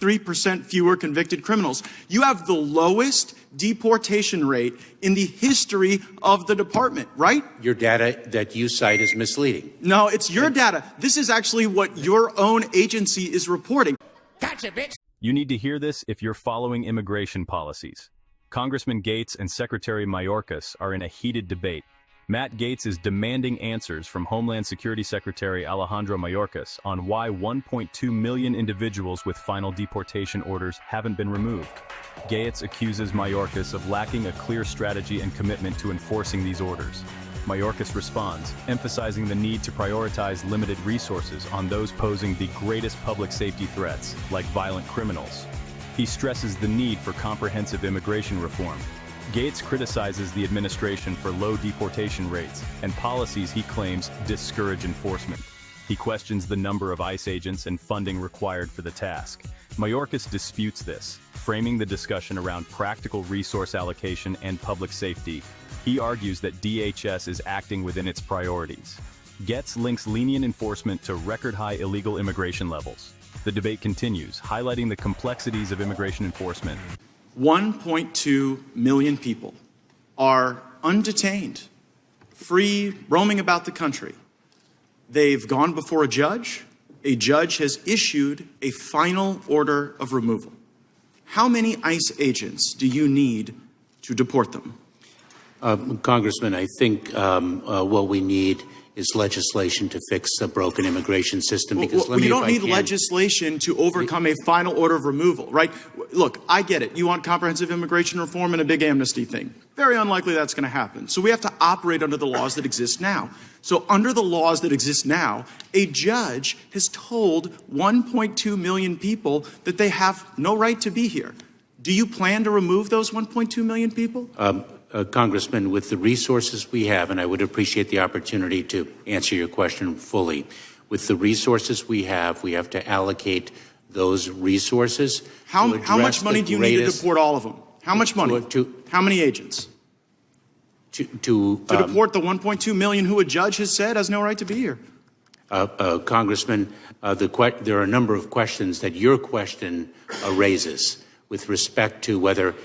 3% fewer convicted criminals. You have the lowest deportation rate in the history of the department, right? Your data that you cite is misleading. No, it's your data. This is actually what your own agency is reporting. Gotcha, bitch. You need to hear this if you're following immigration policies. Congressman Gaetz and Secretary Mayorkas are in a heated debate. Matt Gaetz is demanding answers from Homeland Security Secretary Alejandro Mayorkas on why 1.2 million individuals with final deportation orders haven't been removed. Gaetz accuses Mayorkas of lacking a clear strategy and commitment to enforcing these orders. Mayorkas responds, emphasizing the need to prioritize limited resources on those posing the greatest public safety threats, like violent criminals. He stresses the need for comprehensive immigration reform. Gaetz criticizes the administration for low deportation rates and policies he claims discourage enforcement. He questions the number of ICE agents and funding required for the task. Mayorkas disputes this, framing the discussion around practical resource allocation and public safety. He argues that DHS is acting within its priorities. Gaetz links lenient enforcement to record-high illegal immigration levels. The debate continues, highlighting the complexities of immigration enforcement. 1.2 million people are undetained, free, roaming about the country. They've gone before a judge. A judge has issued a final order of removal. How many ICE agents do you need to deport them? Congressman, I think what we need is legislation to fix a broken immigration system. Because you don't need legislation to overcome a final order of removal, right? Look, I get it. You want comprehensive immigration reform and a big amnesty thing. Very unlikely that's going to happen. So we have to operate under the laws that exist now. So under the laws that exist now, a judge has told 1.2 million people that they have no right to be here. Do you plan to remove those 1.2 million people? Congressman, with the resources we have, and I would appreciate the opportunity to answer your question fully, with the resources we have to allocate those resources. How much money do you need to deport all of them? How much money? How many agents? To deport the 1.2 million who a judge has said has no right to be here. Congressman, there are a number of questions that your question raises with respect to whether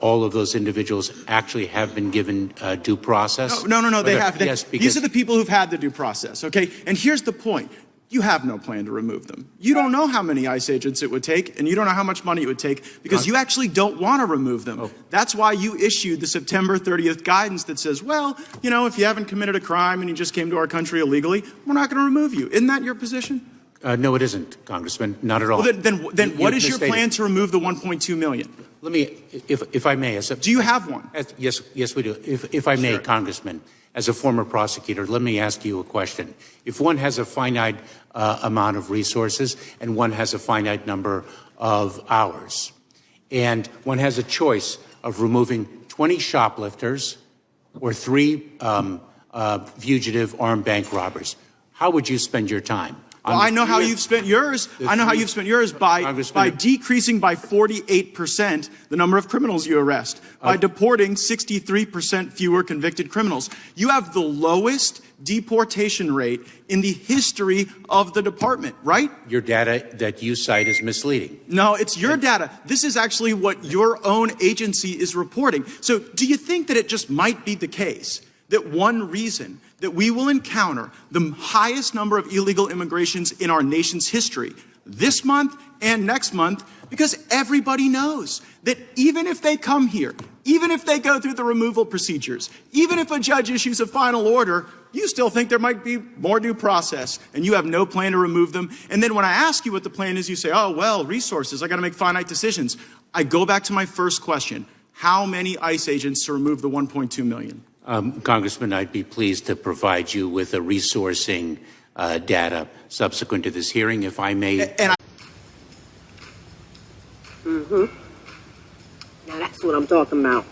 all of those individuals actually have been given due process. No, they have. Yes, these are the people who've had the due process, okay? And here's the point. You have no plan to remove them. You don't know how many ICE agents it would take, and you don't know how much money it would take, because you actually don't want to remove them. Oh. That's why you issued the September 30th guidance that says, well, you know, if you haven't committed a crime and you just came to our country illegally, we're not going to remove you. Isn't that your position? No, it isn't, Congressman. Not at all. Well, then what is your plan to remove the 1.2 million? Let me, if I may. Do you have one? Yes, we do. If I may, sure. Congressman, as a former prosecutor, let me ask you a question. If one has a finite amount of resources and one has a finite number of hours, and one has a choice of removing 20 shoplifters or 3 fugitive armed bank robbers, how would you spend your time? Well, I know how you've spent yours. I know how you've spent yours by decreasing by 48% the number of criminals you arrest, by deporting 63% fewer convicted criminals. You have the lowest deportation rate in the history of the department, right? Your data that you cite is misleading. No, it's your data. This is actually what your own agency is reporting. So do you think that it just might be the case that one reason that we will encounter the highest number of illegal immigrations in our nation's history this month and next month, because everybody knows that even if they come here, even if they go through the removal procedures, even if a judge issues a final order, you still think there might be more due process, and you have no plan to remove them. And then when I ask you what the plan is, you say, oh, well, resources, I got to make finite decisions. I go back to my first question. How many ICE agents to remove the 1.2 million? Congressman, I'd be pleased to provide you with a resourcing data subsequent to this hearing, if I may. Now that's what I'm talking about.